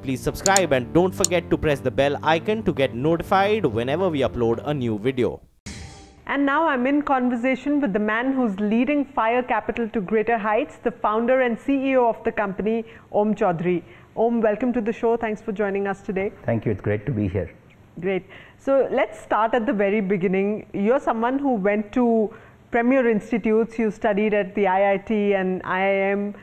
please subscribe and don't forget to press the bell icon to get notified whenever we upload a new video. And now I'm in conversation with the man who's leading Fire Capital to greater heights, the founder and CEO of the company, Om Chaudhary. Om, welcome to the show. Thanks for joining us today. Thank you. It's great to be here. Great. So let's start at the very beginning. You're someone who went to premier institutes. You studied at the IIT and IIM.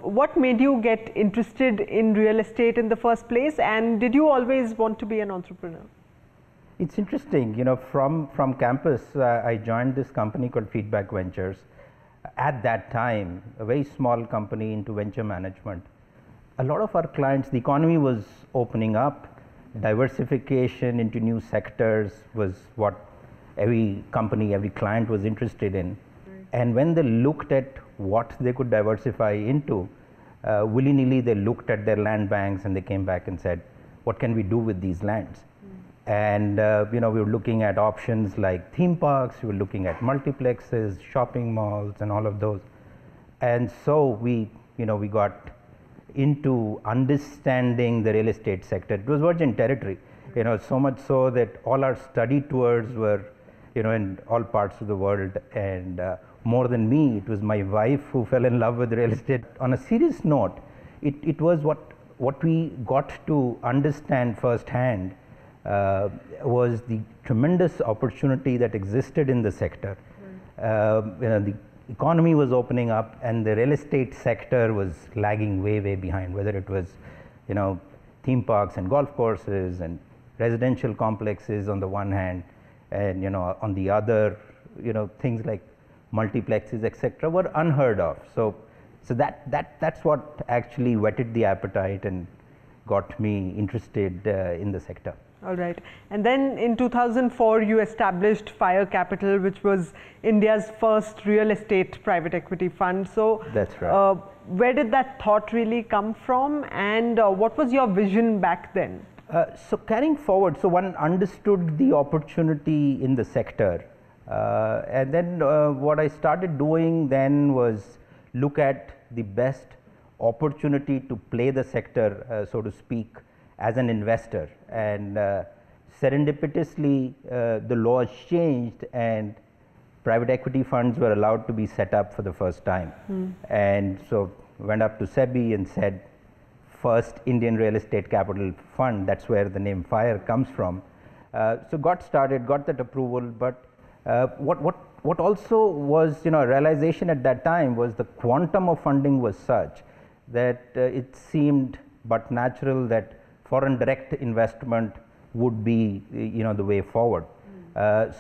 What made you get interested in real estate in the first place, and did you always want to be an entrepreneur? It's interesting, you know, from campus, I joined this company called Feedback Ventures. At that time, a very small company into venture management. A lot of our clients, the economy was opening up, diversification into new sectors was what every company, every client was interested in. And when they looked at what they could diversify into, willy-nilly they looked at their land banks and they came back and said, what can we do with these lands? And you know, we were looking at options like theme parks, we were looking at multiplexes, shopping malls and all of those. And so we got into understanding the real estate sector. It was virgin territory, you know, so much so that all our study tours were, you know, in all parts of the world. And more than me, it was my wife who fell in love with real estate. On a serious note, it was what we got to understand firsthand was the tremendous opportunity that existed in the sector. You know, the economy was opening up and the real estate sector was lagging way behind, whether it was, you know, theme parks and golf courses and residential complexes on the one hand, and, you know, on the other, you know, things like multiplexes, etc., were unheard of. So that's what actually whetted the appetite and got me interested in the sector. All right. And then in 2004, you established Fire Capital, which was India's first real estate private equity fund. So that's right. Where did that thought really come from, and what was your vision back then? So carrying forward, so one understood the opportunity in the sector. And then what I started doing then was look at the best opportunity to play the sector, so to speak, as an investor. And serendipitously, the laws changed and private equity funds were allowed to be set up for the first time. And so went up to SEBI and said, first Indian real estate capital fund. That's where the name Fire comes from. So got started, got that approval. But what also was, you know, a realization at that time was the quantum of funding was such that it seemed but natural that foreign direct investment would be, you know, the way forward.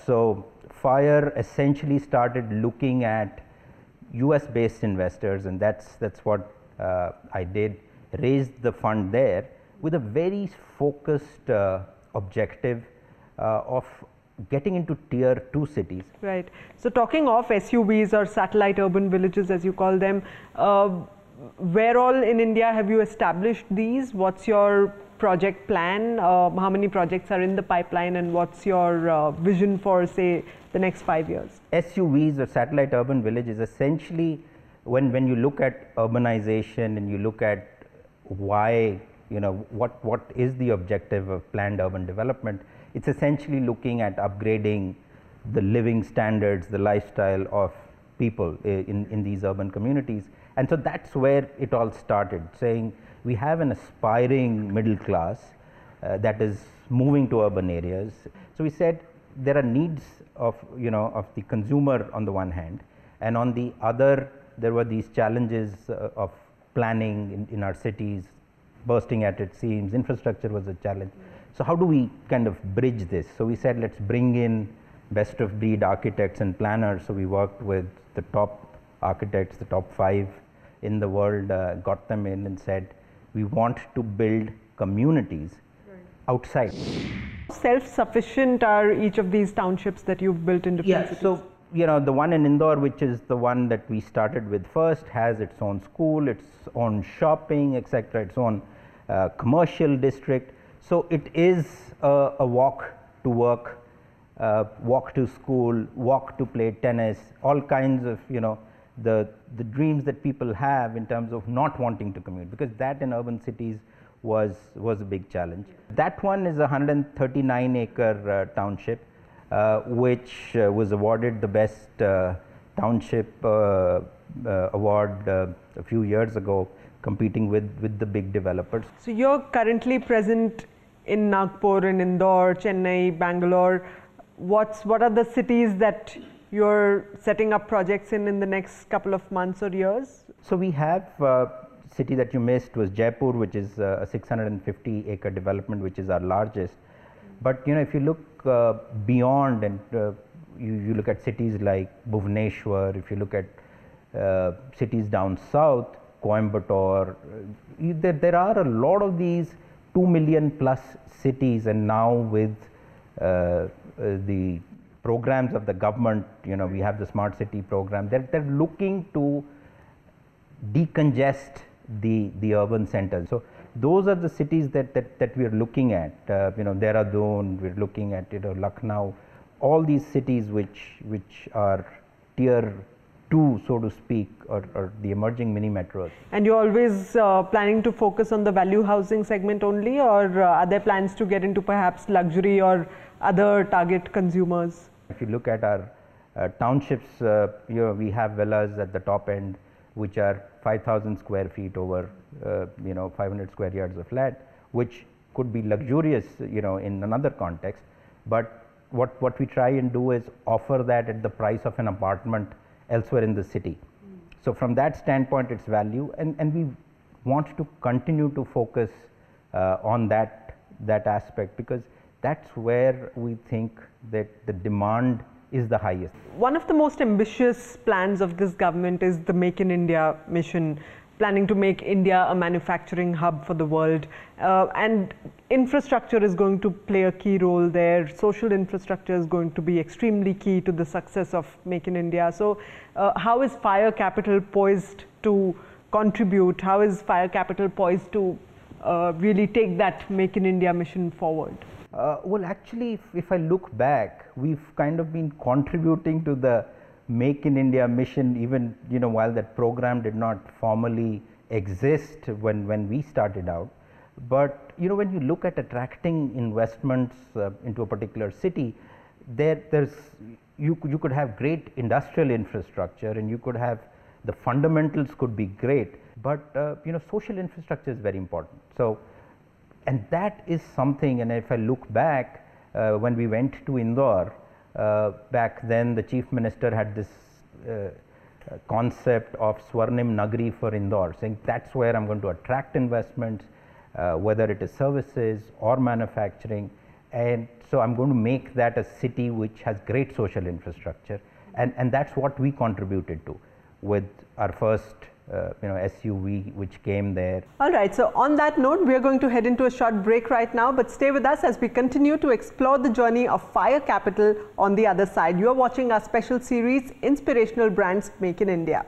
So Fire essentially started looking at US based investors, and that's what I did. Raised the fund there with a very focused objective of getting into tier 2 cities. Right. So talking of SUVs or satellite urban villages, as you call them, where all in India have you established these? What's your project plan? How many projects are in the pipeline, and what's your vision for, say, the next 5 years? SUVs or satellite urban villages, essentially, when you look at urbanization and you look at why, you know, what is the objective of planned urban development, it's essentially looking at upgrading the living standards, the lifestyle of people in these urban communities. And so that's where it all started, saying we have an aspiring middle class that is moving to urban areas. So we said there are needs of, you know, of the consumer on the one hand, and on the other there were these challenges of planning in our cities bursting at its seams. Infrastructure was a challenge. So how do we kind of bridge this? So we said, let's bring in best of breed architects and planners. So we worked with the top architects, the top 5 in the world, got them in and said, we want to build communities outside. Self-sufficient are each of these townships that you've built in different cities? So, you know, the one in Indore, which is the one that we started with first, has its own school, its own shopping, etc., its own commercial district. So it is a walk to work, walk to school, walk to play tennis, all kinds of, you know, the dreams that people have in terms of not wanting to commute, because that in urban cities was a big challenge. That one is a 139-acre township, which was awarded the best township award a few years ago, competing with the big developers. So you're currently present in Nagpur and Indore, Chennai, Bangalore. What are the cities that you're setting up projects in the next couple of months or years? So we have city that you missed was Jaipur, which is a 650-acre development, which is our largest. But if you look beyond, and you look at cities like Bhubaneswar, if you look at cities down south, Coimbatore, there are a lot of these 2 million plus cities, and now with the programs of the government, we have the smart city program, they're looking to decongest the urban centers. So those are the cities that we are looking at. Dehradun, we're looking at Lucknow, all these cities which are tier 2, so to speak, or the emerging mini metros. And you're always planning to focus on the value housing segment only, or are there plans to get into perhaps luxury or other target consumers? If you look at our townships, we have villas at the top end, which are 5,000 square feet over 500 square yards of land, which could be luxurious in another context, but what we try and do is offer that at the price of an apartment elsewhere in the city. So from that standpoint, it's value, and we want to continue to focus on that aspect, because that's where we think that the demand is the highest. One of the most ambitious plans of this government is the Make in India mission, planning to make India a manufacturing hub for the world, and infrastructure is going to play a key role there. Social infrastructure is going to be extremely key to the success of Make in India. So how is Fire Capital poised to contribute? How is Fire Capital poised to really take that Make in India mission forward? Well, actually, if I look back, we've kind of been contributing to the Make in India mission, even while that program did not formally exist when we started out. But when you look at attracting investments into a particular city, you could have great industrial infrastructure, and you could have the fundamentals could be great, but social infrastructure is very important. So, and that is something, and if I look back, when we went to Indore, back then the Chief Minister had this concept of Swarnim Nagari for Indore, saying that's where I'm going to attract investments, whether it is services or manufacturing, and so I'm going to make that a city which has great social infrastructure, and that's what we contributed to with our first SUV which came there. All right, so on that note, we are going to head into a short break right now, but stay with us as we continue to explore the journey of Fire Capital on the other side. You are watching our special series, Inspirational Brands Make in India.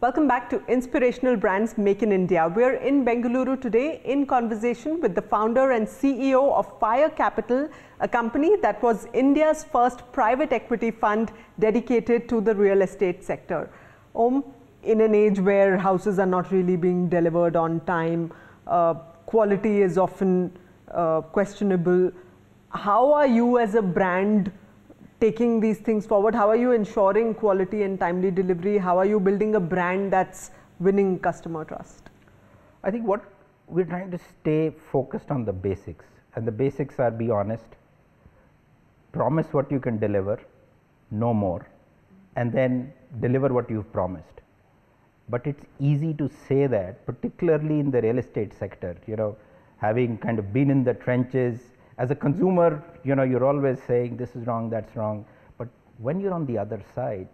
Welcome back to Inspirational Brands Make in India. We are in Bengaluru today in conversation with the founder and CEO of Fire Capital, a company that was India's first private equity fund dedicated to the real estate sector. In an age where houses are not really being delivered on time, quality is often questionable, how are you as a brand taking these things forward? How are you ensuring quality and timely delivery? How are you building a brand that's winning customer trust? I think what we're trying to stay focused on the basics, and the basics are be honest, promise what you can deliver, no more, and then deliver what you've promised. But it's easy to say that, particularly in the real estate sector, having kind of been in the trenches. As a consumer, you're always saying this is wrong, that's wrong. But when you're on the other side,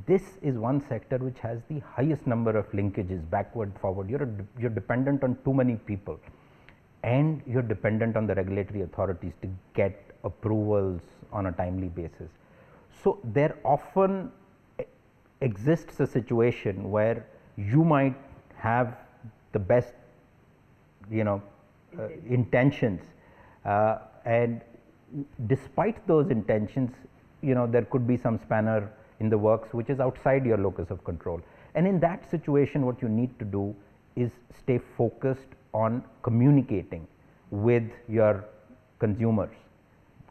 this is one sector which has the highest number of linkages backward, forward. You're dependent on too many people, and you're dependent on the regulatory authorities to get approvals on a timely basis. So there often exists a situation where you might have the best, intentions. And despite those intentions, there could be some spanner in the works which is outside your locus of control. And in that situation, what you need to do is stay focused on communicating with your consumers.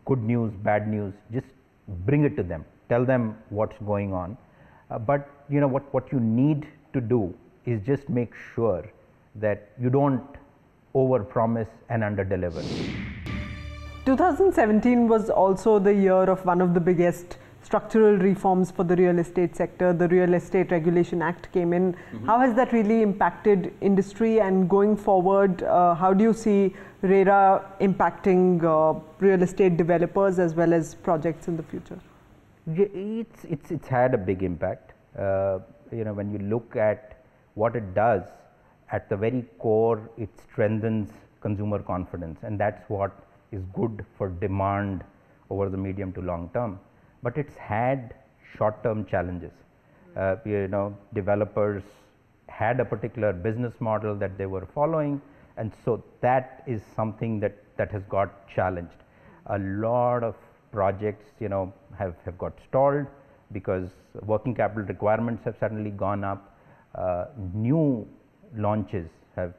Good news, bad news, just bring it to them, tell them what's going on. But what you need to do is just make sure that you don't over-promise and under-deliver. 2017 was also the year of one of the biggest structural reforms for the real estate sector. The Real Estate Regulation Act came in. How has that really impacted industry, and going forward, how do you see RERA impacting real estate developers as well as projects in the future? It's had a big impact. When you look at what it does, at the very core, it strengthens consumer confidence, and that's what is good for demand over the medium to long term. But it's had short-term challenges. Developers had a particular business model that they were following, and so that is something that has got challenged. A lot of projects, have got stalled because working capital requirements have suddenly gone up. New launches have,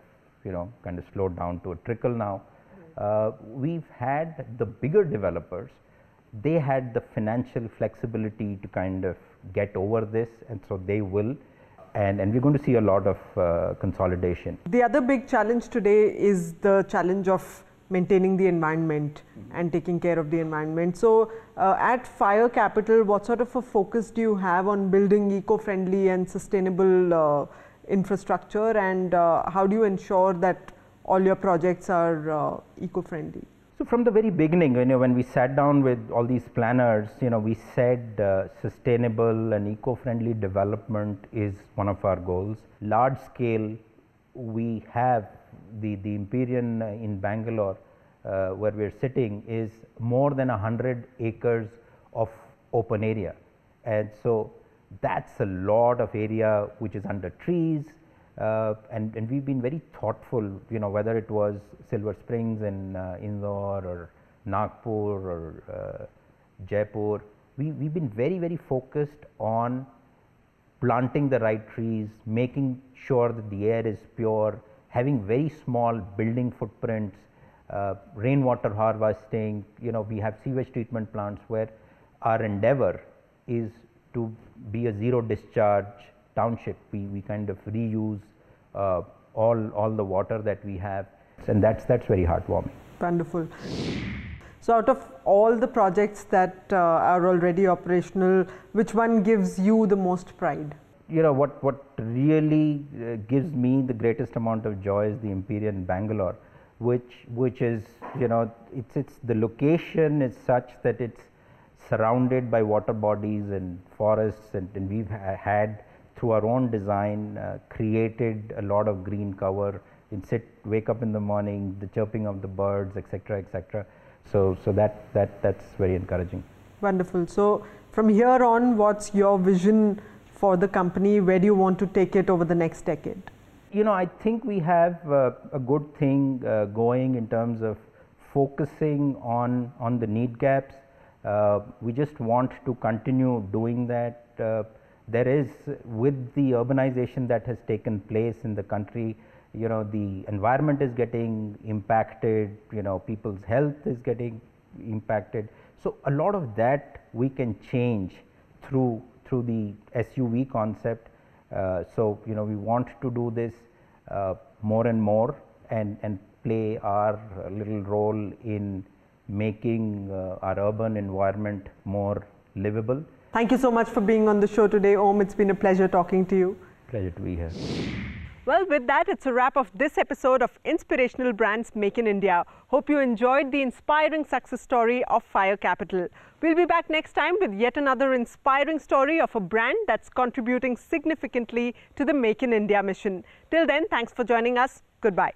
kind of slowed down to a trickle now. We've had the bigger developers. They had the financial flexibility to kind of get over this, and so they will, and we're going to see a lot of consolidation. The other big challenge today is the challenge of maintaining the environment and taking care of the environment. So at Fire Capital, what sort of a focus do you have on building eco-friendly and sustainable infrastructure, and how do you ensure that all your projects are eco-friendly? So from the very beginning, when we sat down with all these planners, we said sustainable and eco-friendly development is one of our goals. Large scale, we have the Empyrean in Bangalore, where we're sitting, is more than 100 acres of open area, and so that's a lot of area which is under trees. And we've been very thoughtful, whether it was Silver Springs in Indore or Nagpur or Jaipur. We've been very, very focused on planting the right trees, making sure that the air is pure, having very small building footprints, rainwater harvesting. We have sewage treatment plants where our endeavor is to be a zero discharge township. We kind of reuse all the water that we have, and that's very heartwarming. Wonderful. So out of all the projects that are already operational, which one gives you the most pride? What really gives me the greatest amount of joy is the Empyrean Bangalore, which is, it's the location is such that it's surrounded by water bodies and forests, and we've had, through our own design, created a lot of green cover. Wake up in the morning, the chirping of the birds, etc., etc. So that's very encouraging. Wonderful. So from here on, what's your vision for the company? Where do you want to take it over the next decade? I think we have a good thing going in terms of focusing on the need gaps. We just want to continue doing that. There is, with the urbanization that has taken place in the country, the environment is getting impacted, people's health is getting impacted. So a lot of that we can change through the SUV concept. So we want to do this more and more, and play our little role in making our urban environment more livable. Thank you so much for being on the show today, Om. It's been a pleasure talking to you. Pleasure to be here. Well, with that, it's a wrap of this episode of Inspirational Brands Make in India. Hope you enjoyed the inspiring success story of Fire Capital. We'll be back next time with yet another inspiring story of a brand that's contributing significantly to the Make in India mission. Till then, thanks for joining us. Goodbye.